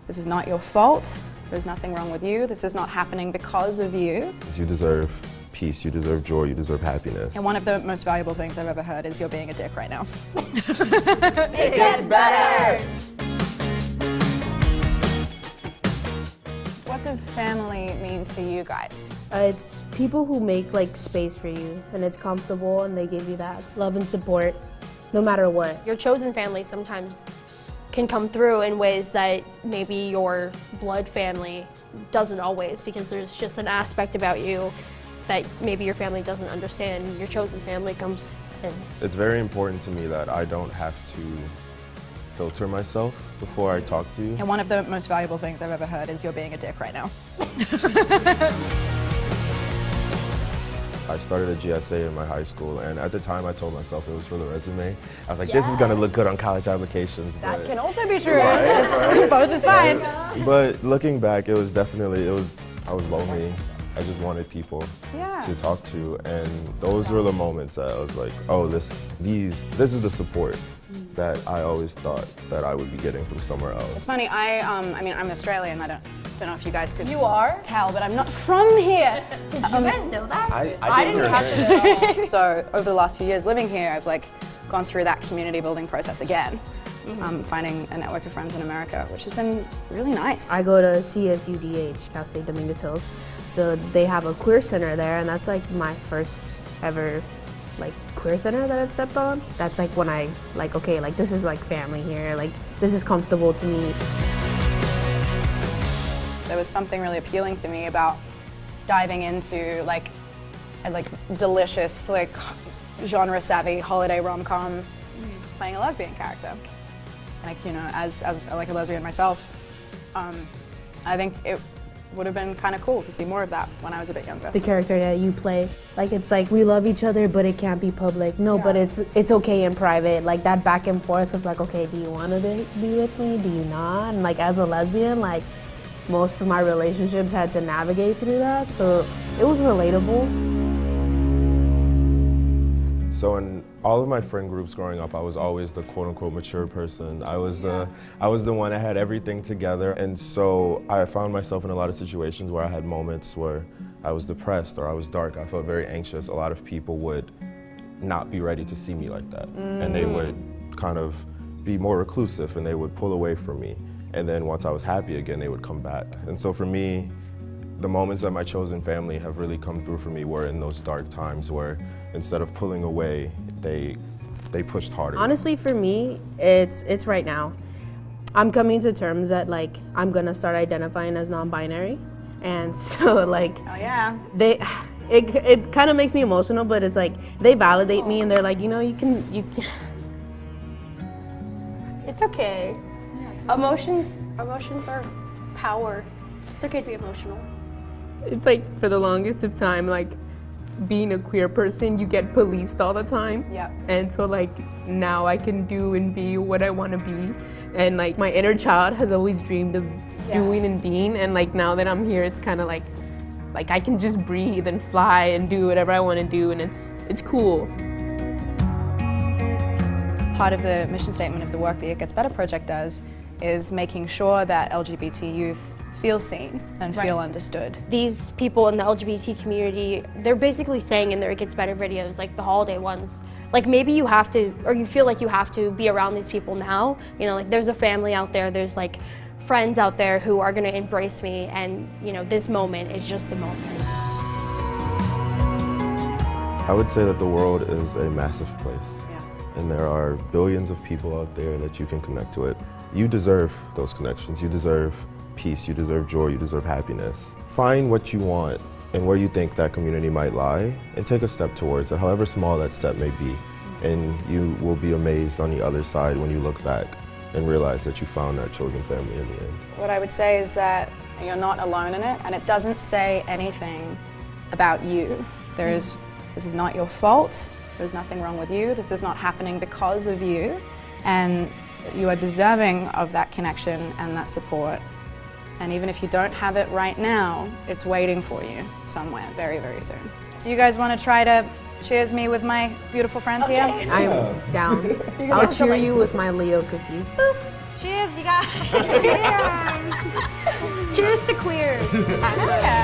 This is not your fault. There's nothing wrong with you. This is not happening because of you. You deserve peace, you deserve joy, you deserve happiness. And one of the most valuable things I've ever heard is you're being a dick right now. It gets better! What does family mean to you guys? It's people who make like space for you and it's comfortable and they give you that love and support no matter what. Your chosen family sometimes can come through in ways that maybe your blood family doesn't always, because there's just an aspect about you that maybe your family doesn't understand. Your chosen family comes in. It's very important to me that I don't have to filter myself before I talk to you. And one of the most valuable things I've ever heard is you're being a dick right now. I started a GSA in my high school, and at the time I told myself it was for the resume. I was like, this is gonna look good on college applications. That but, can also be true. Right. Both is fine. But looking back, it was definitely, I was lonely. I just wanted people to talk to, and those were the moments that I was like, oh, this is the support that I always thought that I would be getting from somewhere else. It's funny, I mean, I'm Australian. I don't know if you guys could are? tell, but I'm not from here. Did you guys know that? I didn't catch it at all. So over the last few years living here, I've like gone through that community building process again. Finding a network of friends in America, which has been really nice. I go to CSUDH, Cal State Dominguez Hills, so they have a queer center there, and that's like my first ever like queer center that I've stepped on. That's like when I like, okay, like this is like family here, like this is comfortable to me. There was something really appealing to me about diving into like a delicious, like genre savvy holiday rom-com, playing a lesbian character. Like, you know, as like a lesbian myself, I think it would have been kind of cool to see more of that when I was a bit younger. The character that you play, like it's like we love each other, but it can't be public. No, but it's okay in private. Like that back and forth of like, okay, do you want to be with me? Do you not? And like as a lesbian, like most of my relationships had to navigate through that, so it was relatable. So in all of my friend groups growing up, I was always the quote-unquote mature person. I was the one that had everything together, and so I found myself in a lot of situations where I had moments where I was depressed or I was dark. I felt very anxious. A lot of people would not be ready to see me like that, and they would kind of be more reclusive and they would pull away from me. And then once I was happy again, they would come back. And so for me, the moments that my chosen family have really come through for me were in those dark times where instead of pulling away, they pushed harder. Honestly, for me, it's right now. I'm coming to terms that like I'm gonna start identifying as non-binary, and so like Oh yeah. it kind of makes me emotional, but it's like they validate me and they're like, you know, you can. It's okay. Emotions are power. It's okay to be emotional. It's like for the longest of time, like being a queer person, you get policed all the time. Yep. And so like now I can do and be what I want to be. And like my inner child has always dreamed of doing and being. And like now that I'm here, it's kind of like I can just breathe and fly and do whatever I want to do. And it's cool. Part of the mission statement of the work the It Gets Better Project does is making sure that LGBT youth feel seen and feel understood. These people in the LGBT community, they're basically saying in their It Gets Better videos, like the holiday ones, like maybe you have to, or you feel like you have to be around these people now. You know, like there's a family out there, there's like friends out there who are gonna embrace me, and you know, this moment is just the moment. I would say that the world is a massive place. And there are billions of people out there that you can connect with. You deserve those connections. You deserve peace, you deserve joy, you deserve happiness. Find what you want and where you think that community might lie, and take a step towards it, however small that step may be. And you will be amazed on the other side when you look back and realize that you found that chosen family in the end. What I would say is that you're not alone in it, and it doesn't say anything about you. This is not your fault. There's nothing wrong with you. This is not happening because of you. And you are deserving of that connection and that support. And even if you don't have it right now, it's waiting for you somewhere very, very soon. Do you guys want to try to cheers me with my beautiful friend here? I'm down. I'll cheer you with my Leo cookie. Cheers, you guys. Cheers. I know, yeah.